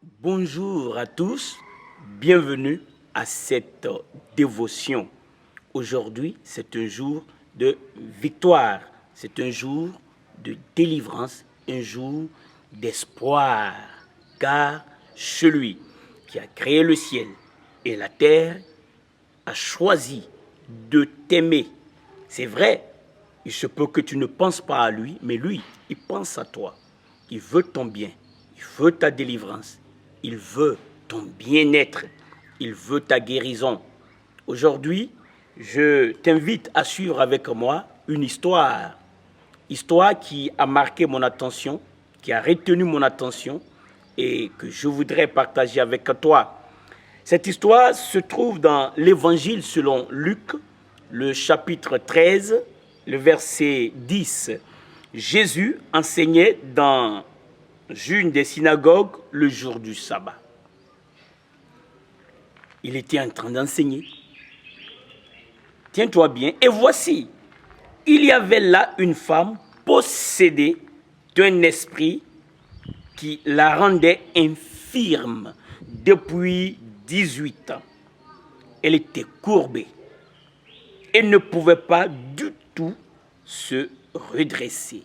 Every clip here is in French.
Bonjour à tous, bienvenue à cette dévotion. Aujourd'hui, c'est un jour de victoire, c'est un jour de délivrance, un jour d'espoir, car celui qui a créé le ciel et la terre a choisi de t'aimer. C'est vrai, il se peut que tu ne penses pas à lui, mais lui, il pense à toi. Il veut ton bien, il veut ta délivrance, il veut ton bien-être, il veut ta guérison. Aujourd'hui, je t'invite à suivre avec moi une histoire qui a marqué mon attention, qui a retenu mon attention et que je voudrais partager avec toi. Cette histoire se trouve dans l'Évangile selon Luc, le chapitre 13, le verset 10. Jésus enseignait dans une des synagogues le jour du sabbat. Il était en train d'enseigner. Tiens-toi bien. Et voici, il y avait là une femme possédée d'un esprit qui la rendait infirme depuis 18 ans. Elle était courbée. Elle ne pouvait pas du tout se redresser.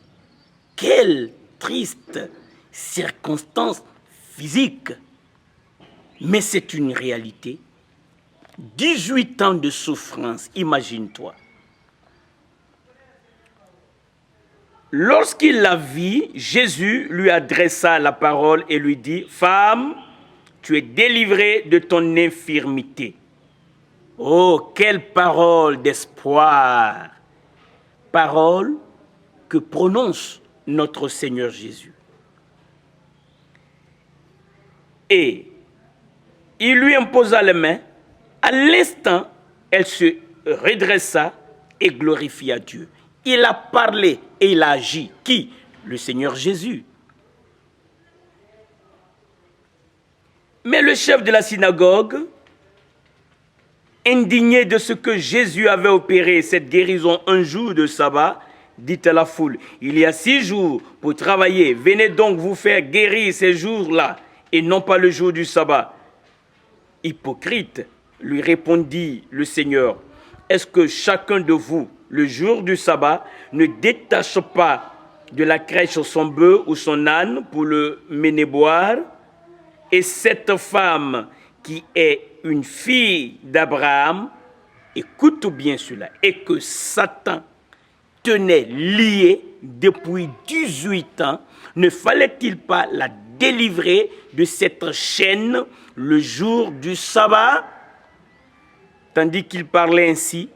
Quelle triste circonstance physique. Mais c'est une réalité. 18 ans de souffrance, imagine-toi. Lorsqu'il la vit, Jésus lui adressa la parole et lui dit, « Femme, tu es délivrée de ton infirmité. » Oh, quelle parole d'espoir! Parole que prononce notre Seigneur Jésus. Et il lui imposa les mains. À l'instant, elle se redressa et glorifia Dieu. Il a parlé et il a agi. Qui? Le Seigneur Jésus. Mais le chef de la synagogue, indigné de ce que Jésus avait opéré, cette guérison un jour de sabbat, dit à la foule, « Il y a 6 jours pour travailler, venez donc vous faire guérir ces jours-là, et non pas le jour du sabbat. » Hypocrite, lui répondit le Seigneur, « Est-ce que chacun de vous, le jour du sabbat, ne détache pas de la crèche son bœuf ou son âne pour le mener boire? Et cette femme qui est une fille d'Abraham, écoute bien cela, et que Satan tenait liée depuis 18 ans, ne fallait-il pas la délivrer de cette chaîne le jour du sabbat? » Tandis qu'il parlait ainsi,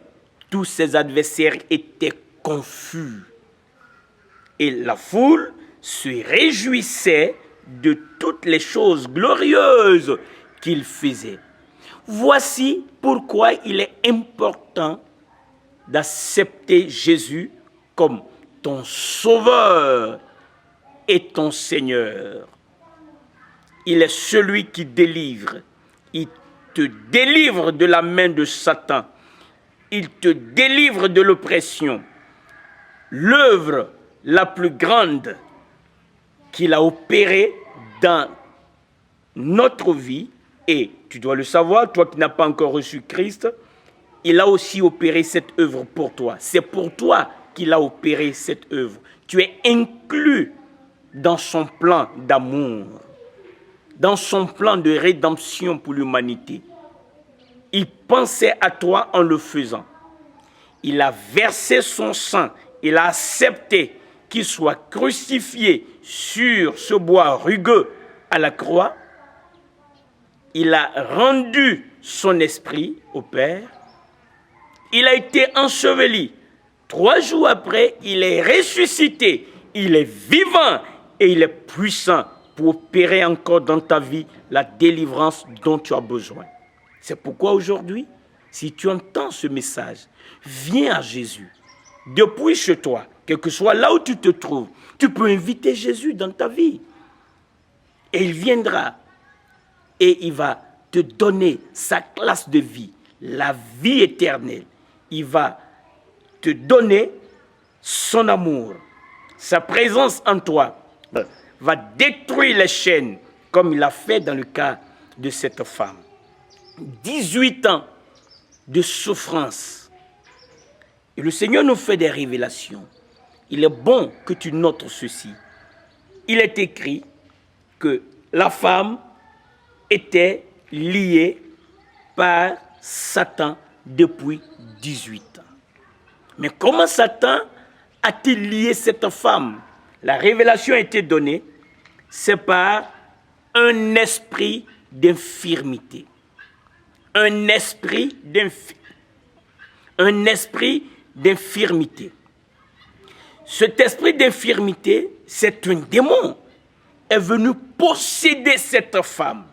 tous ses adversaires étaient confus. Et la foule se réjouissait de toutes les choses glorieuses qu'il faisait. Voici pourquoi il est important d'accepter Jésus comme ton sauveur et ton Seigneur. Il est celui qui délivre. Il te délivre de la main de Satan. Il te délivre de l'oppression. L'œuvre la plus grande qu'il a opérée dans notre vie, et tu dois le savoir, toi qui n'as pas encore reçu Christ, il a aussi opéré cette œuvre pour toi. C'est pour toi qu'il a opéré cette œuvre. Tu es inclus dans son plan d'amour, dans son plan de rédemption pour l'humanité. Il pensait à toi en le faisant. Il a versé son sang, il a accepté qu'il soit crucifié sur ce bois rugueux à la croix. Il a rendu son esprit au Père. Il a été enseveli. 3 jours après, il est ressuscité. Il est vivant et il est puissant pour opérer encore dans ta vie la délivrance dont tu as besoin. C'est pourquoi aujourd'hui, si tu entends ce message, viens à Jésus. Depuis chez toi, quel que soit là où tu te trouves, tu peux inviter Jésus dans ta vie. Et il viendra et il va te donner sa classe de vie, la vie éternelle. Il va te donner son amour. Sa présence en toi va détruire les chaînes comme il a fait dans le cas de cette femme. 18 ans de souffrance. Et le Seigneur nous fait des révélations. Il est bon que tu notes ceci. Il est écrit que la femme était liée par Satan depuis 18 ans. Mais comment Satan a-t-il lié cette femme? La révélation a été donnée, c'est par un esprit d'infirmité. Un esprit d'infirmité. Cet esprit d'infirmité, c'est un démon, est venu posséder cette femme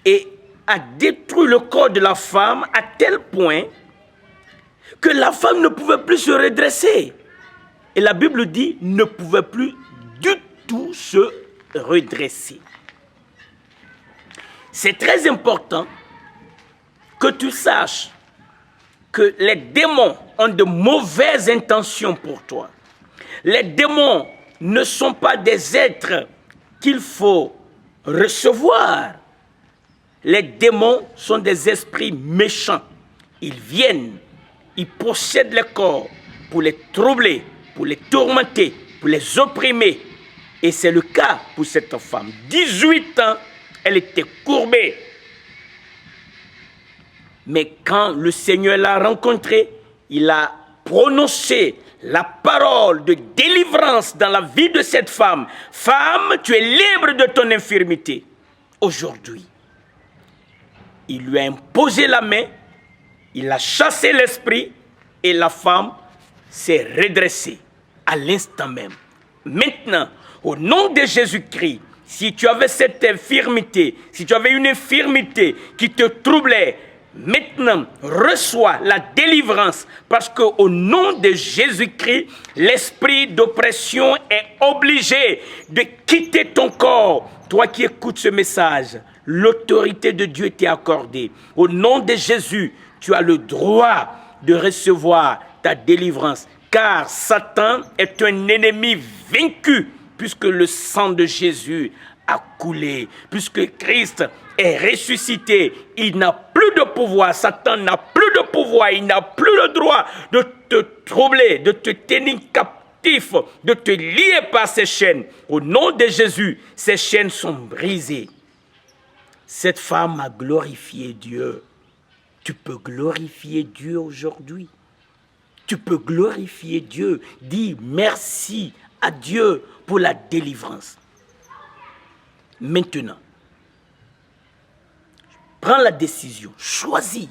et a détruit le corps de la femme à tel point que la femme ne pouvait plus se redresser. Et la Bible dit ne pouvait plus du tout se redresser. C'est très important que tu saches que les démons ont de mauvaises intentions pour toi. Les démons ne sont pas des êtres qu'il faut recevoir. Les démons sont des esprits méchants. Ils viennent, ils possèdent les corps pour les troubler, pour les tourmenter, pour les opprimer. Et c'est le cas pour cette femme. 18 ans, elle était courbée. Mais quand le Seigneur l'a rencontrée, il a prononcé la parole de délivrance dans la vie de cette femme. Femme, tu es libre de ton infirmité. Aujourd'hui, il lui a imposé la main, il a chassé l'esprit et la femme s'est redressée à l'instant même. Maintenant, au nom de Jésus-Christ, si tu avais cette infirmité, si tu avais une infirmité qui te troublait, maintenant, reçois la délivrance parce qu'au nom de Jésus-Christ, l'esprit d'oppression est obligé de quitter ton corps. Toi qui écoutes ce message, l'autorité de Dieu t'est accordée. Au nom de Jésus, tu as le droit de recevoir ta délivrance car Satan est un ennemi vaincu puisque le sang de Jésus a coulé, puisque Christ est ressuscité, il n'a plus de pouvoir, Satan n'a plus de pouvoir, il n'a plus le droit de te troubler, de te tenir captif, de te lier par ses chaînes. Au nom de Jésus, ces chaînes sont brisées. Cette femme a glorifié Dieu. Tu peux glorifier Dieu aujourd'hui. Tu peux glorifier Dieu. Dis merci à Dieu pour la délivrance. Maintenant, prends la décision, choisis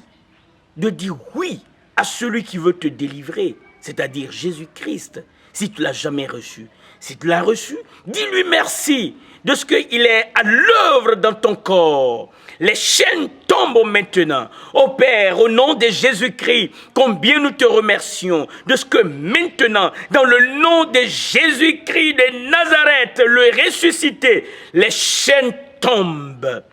de dire oui à celui qui veut te délivrer, c'est-à-dire Jésus-Christ. Si tu ne l'as jamais reçu, si tu l'as reçu, dis-lui merci de ce qu'il est à l'œuvre dans ton corps. Les chaînes tombent maintenant. Ô Père, au nom de Jésus-Christ, combien nous te remercions de ce que maintenant, dans le nom de Jésus-Christ de Nazareth, le ressuscité, les chaînes tombent.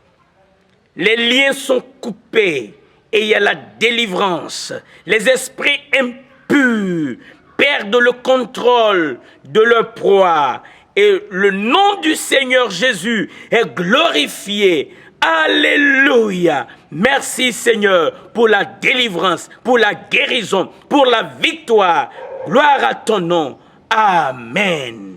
Les liens sont coupés et il y a la délivrance. Les esprits impurs perdent le contrôle de leur proie. Et le nom du Seigneur Jésus est glorifié. Alléluia. Merci Seigneur pour la délivrance, pour la guérison, pour la victoire. Gloire à ton nom. Amen.